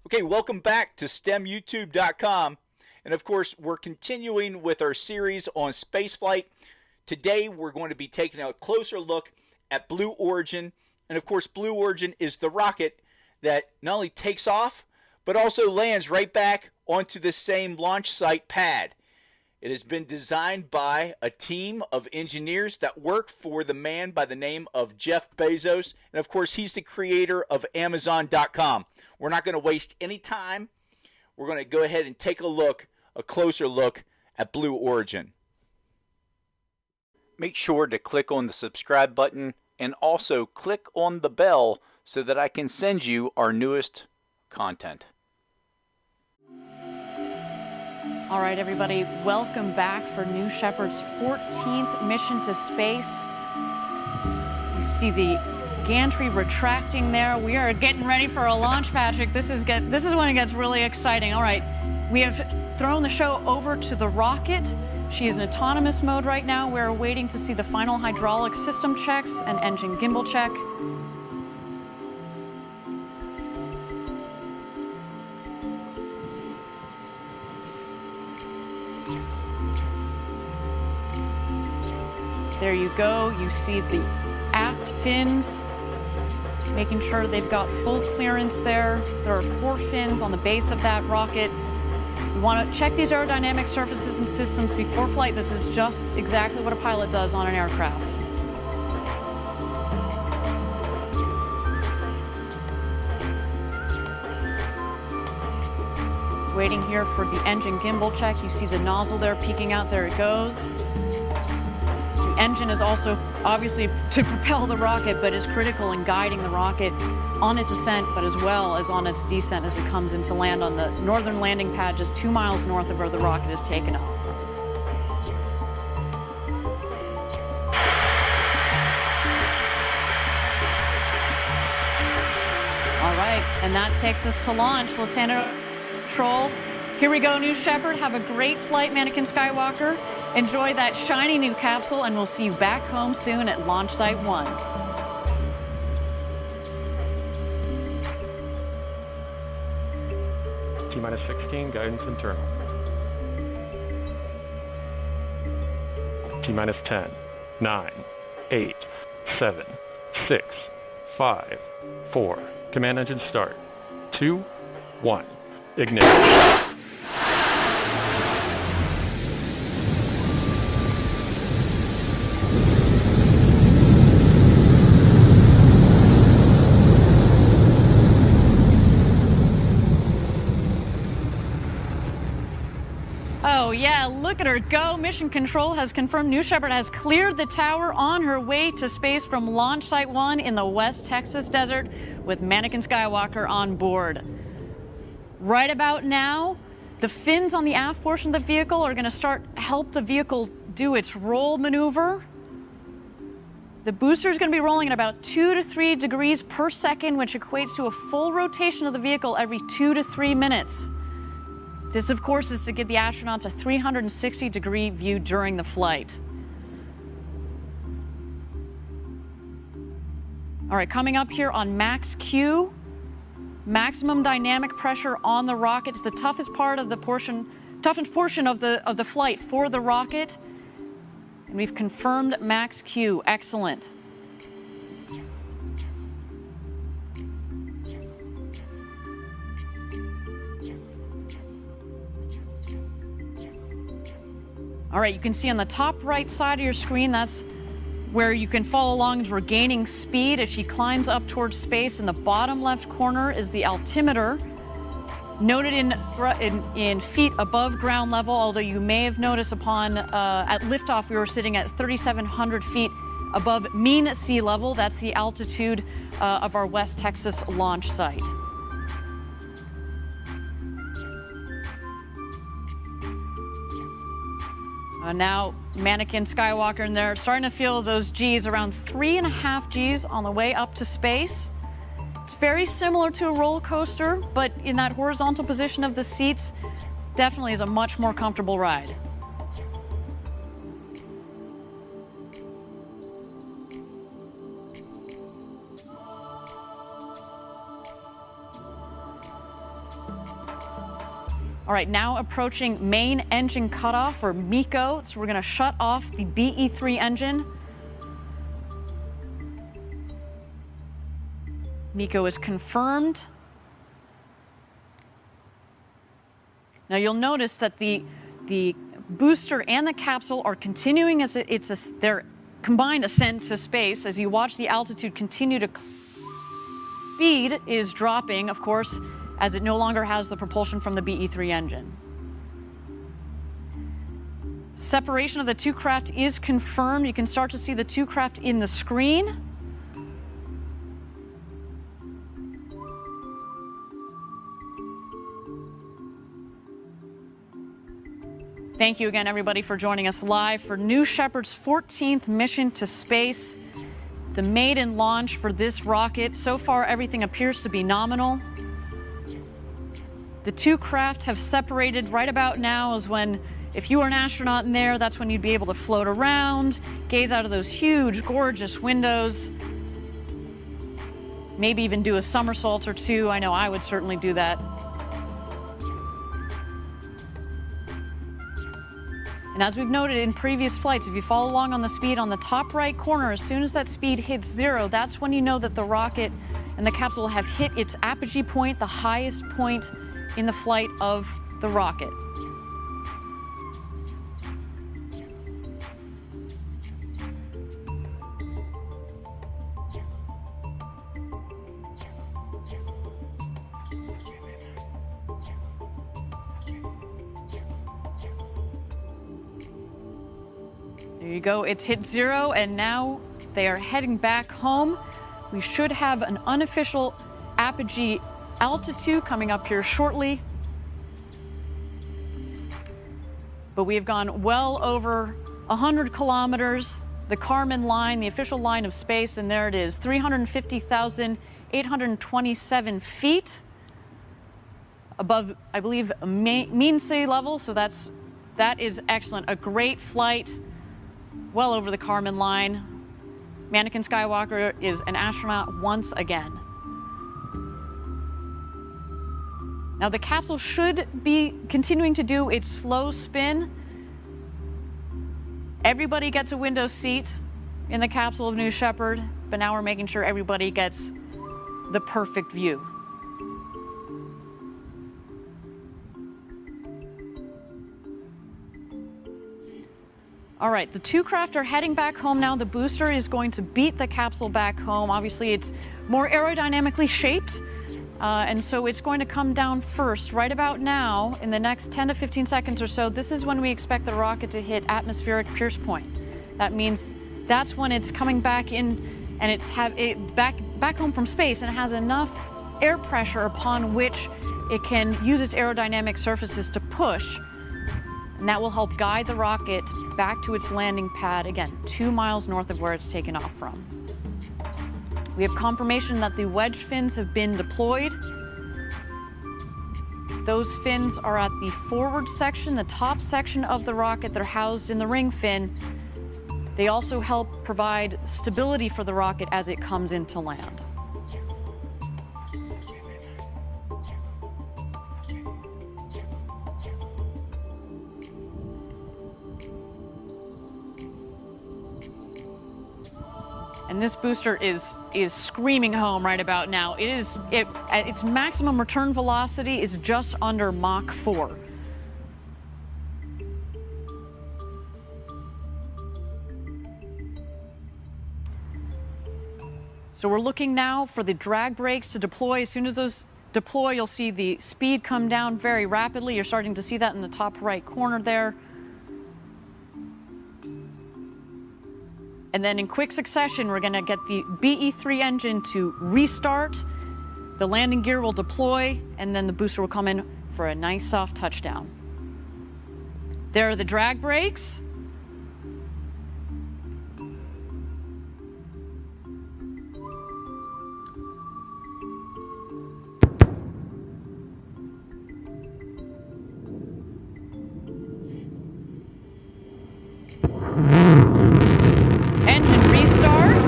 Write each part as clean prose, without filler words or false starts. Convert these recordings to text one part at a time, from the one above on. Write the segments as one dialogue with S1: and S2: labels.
S1: Okay, welcome back to STEMYouTube.com. And of course, we're continuing with our series on spaceflight. Today, we're going to be taking a closer look at Blue Origin. And of course, Blue Origin is the rocket that not only takes off, but also lands right back onto the same launch site pad. It has been designed by a team of engineers that work for the man by the name of Jeff Bezos. And of course, he's the creator of Amazon.com. We're not going to waste any time. We're going to go ahead and take a closer look at Blue Origin. Make sure to click on the subscribe button and also click on the bell so that I can send you our newest content.
S2: All right, everybody, welcome back for New Shepard's 14th mission to space. You see the gantry retracting there. We are getting ready for a launch, Patrick. This is when it gets really exciting. All right, we have thrown the show over to the rocket. She is in autonomous mode right now. We're waiting to see the final hydraulic system checks and engine gimbal check. There you go. You see the aft fins, making sure they've got full clearance there. There are 4 fins on the base of that rocket. You want to check these aerodynamic surfaces and systems before flight. This is just exactly what a pilot does on an aircraft. Waiting here for the engine gimbal check. You see the nozzle there peeking out. There it goes. The engine is also obviously to propel the rocket, but is critical in guiding the rocket on its ascent, but as well as on its descent as it comes into land on the northern landing pad just 2 miles north of where the rocket is taken off. All right, and that takes us to launch. Lieutenant Troll, here we go, New Shepard. Have a great flight, Mannequin Skywalker. Enjoy that shiny new capsule, and we'll see you back home soon at Launch Site 1.
S3: T-minus 16, guidance internal. T-minus 10, 9, 8, 7, 6, 5, 4. Command engine start. 2, 1. Ignition.
S2: Oh yeah, look at her go. Mission Control has confirmed New Shepard has cleared the tower on her way to space from Launch Site 1 in the West Texas desert with Mannequin Skywalker on board. Right about now, the fins on the aft portion of the vehicle are going to help the vehicle do its roll maneuver. The booster is going to be rolling at about 2 to 3 degrees per second, which equates to a full rotation of the vehicle every 2 to 3 minutes. This, of course, is to give the astronauts a 360-degree view during the flight. All right, coming up here on Max Q, maximum dynamic pressure on the rocket. It's the toughest portion of the flight for the rocket. And we've confirmed Max Q. Excellent. All right, you can see on the top right side of your screen, that's where you can follow along as we're gaining speed as she climbs up towards space. In the bottom left corner is the altimeter, noted in feet above ground level, although you may have noticed at liftoff we were sitting at 3,700 feet above mean sea level. That's the altitude of our West Texas launch site. Now, Mannequin Skywalker, and they're starting to feel those G's, around 3.5 G's on the way up to space. It's very similar to a roller coaster, but in that horizontal position of the seats, definitely is a much more comfortable ride. All right, now approaching main engine cutoff, or MECO. So we're going to shut off the BE-3 engine. MECO is confirmed. Now you'll notice that the booster and the capsule are continuing as their combined ascent to space. As you watch the altitude continue to speed is dropping, of course, as it no longer has the propulsion from the BE-3 engine. Separation of the two craft is confirmed. You can start to see the two craft in the screen. Thank you again, everybody, for joining us live for New Shepard's 14th mission to space, the maiden launch for this rocket. So far, everything appears to be nominal. The two craft have separated. Right about now is when, if you were an astronaut in there, that's when you'd be able to float around, gaze out of those huge, gorgeous windows, maybe even do a somersault or two. I know I would certainly do that. And as we've noted in previous flights, if you follow along on the speed on the top right corner, as soon as that speed hits 0, that's when you know that the rocket and the capsule have hit its apogee point, the highest point in the flight of the rocket. There you go, it's hit 0, and now they are heading back home. We should have an unofficial apogee altitude coming up here shortly. But we have gone well over 100 kilometers, the Kármán line, the official line of space, and there it is, 350,827 feet above, I believe, mean sea level, so that is excellent. A great flight, well over the Kármán line. Anakin Skywalker is an astronaut once again. Now the capsule should be continuing to do its slow spin. Everybody gets a window seat in the capsule of New Shepard, but now we're making sure everybody gets the perfect view. All right, the two craft are heading back home now. The booster is going to beat the capsule back home. Obviously, it's more aerodynamically shaped, and so it's going to come down first. Right about now, in the next 10 to 15 seconds or so, this is when we expect the rocket to hit atmospheric pierce point. That means that's when it's coming back in, and it's back home from space, and it has enough air pressure upon which it can use its aerodynamic surfaces to push. And that will help guide the rocket back to its landing pad, again, 2 miles north of where it's taken off from. We have confirmation that the wedge fins have been deployed. Those fins are at the forward section, the top section of the rocket. They're housed in the ring fin. They also help provide stability for the rocket as it comes into land. And this booster is screaming home right about now. Its maximum return velocity is just under Mach 4. So we're looking now for the drag brakes to deploy. As soon as those deploy, you'll see the speed come down very rapidly. You're starting to see that in the top right corner there. And then in quick succession, we're going to get the BE-3 engine to restart. The landing gear will deploy, and then the booster will come in for a nice soft touchdown. There are the drag brakes. Engine restart.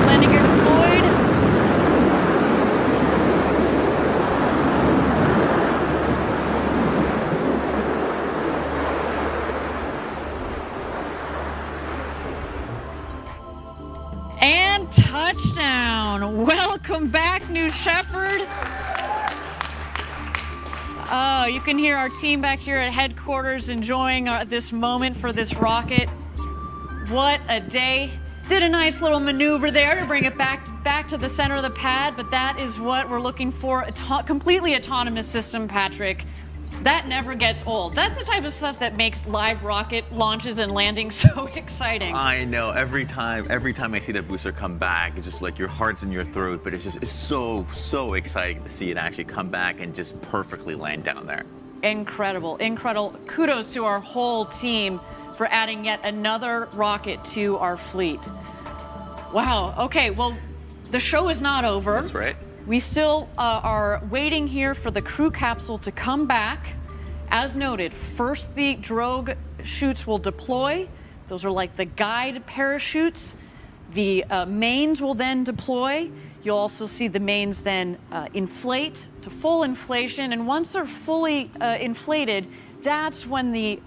S2: Landing gear deployed. Touchdown. Welcome back, New Shepard. Oh, you can hear our team back here at headquarters enjoying this moment for this rocket. What a day. Did a nice little maneuver there to bring it back to the center of the pad, but that is what we're looking for. A completely autonomous system, Patrick. That never gets old. That's the type of stuff that makes live rocket launches and landings so exciting.
S4: I know. Every time I see that booster come back, it's just like your heart's in your throat, but it's so exciting to see it actually come back and just perfectly land down there.
S2: Incredible. Kudos to our whole team for adding yet another rocket to our fleet. Wow. Okay, well, the show is not over.
S4: That's right.
S2: We still are waiting here for the crew capsule to come back. As noted, first the drogue chutes will deploy. Those are like the guide parachutes. The mains will then deploy. You'll also see the mains then inflate to full inflation. And once they're fully inflated, that's when the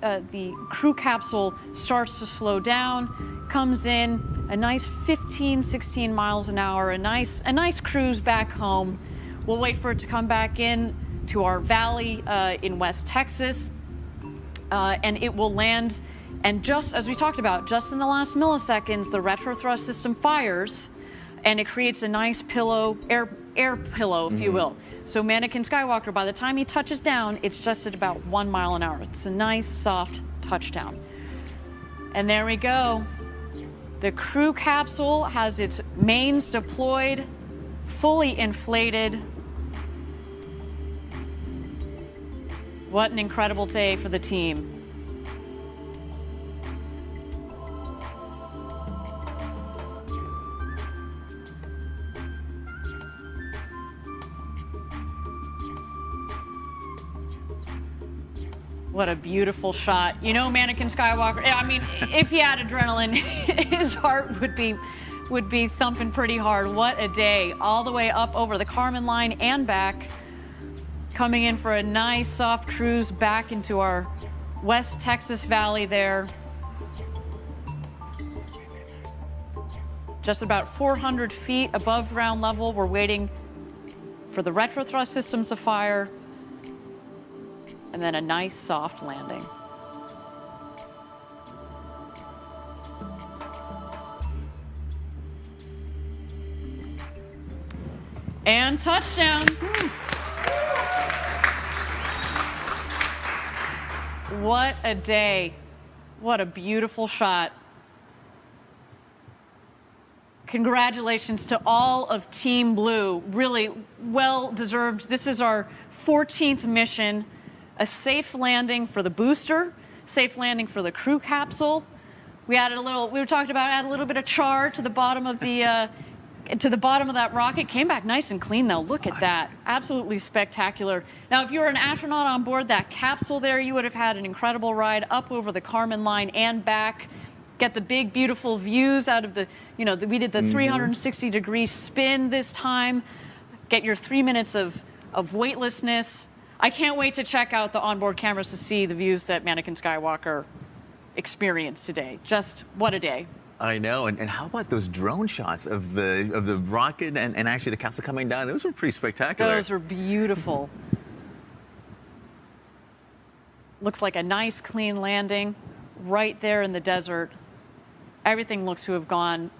S2: crew capsule starts to slow down, comes in, a nice 15, 16 miles an hour, a nice cruise back home. We'll wait for it to come back in to our valley in West Texas, and it will land. And just as we talked about, just in the last milliseconds, the retro thrust system fires, and it creates a nice air pillow, if you will. So Mannequin Skywalker, by the time he touches down, it's just at about 1 mile an hour. It's a nice, soft touchdown. And there we go. The crew capsule has its mains deployed, fully inflated. What an incredible day for the team. What a beautiful shot. You know, Mannequin Skywalker, I mean, if he had adrenaline, his heart would be thumping pretty hard. What a day. All the way up over the Kármán line and back. Coming in for a nice soft cruise back into our West Texas Valley there. Just about 400 feet above ground level. We're waiting for the retro thrust systems to fire. And then a nice soft landing. And touchdown. What a day. What a beautiful shot. Congratulations to all of Team Blue. Really well deserved. This is our 14th mission. A safe landing for the booster, safe landing for the crew capsule. We added we talked about add a little bit of char to the bottom of the that rocket. Came back nice and clean though. Look at that. Absolutely spectacular. Now, if you were an astronaut on board that capsule there, you would have had an incredible ride up over the Kármán line and back. Get the big, beautiful views out of we did the 360-degree spin this time. Get your 3 minutes of weightlessness. I can't wait to check out the onboard cameras to see the views that Mannequin Skywalker experienced today. Just what a day.
S4: I know. And how about those drone shots of the rocket and actually the capsule coming down? Those were pretty spectacular.
S2: Those were beautiful. Looks like a nice, clean landing right there in the desert. Everything looks to have gone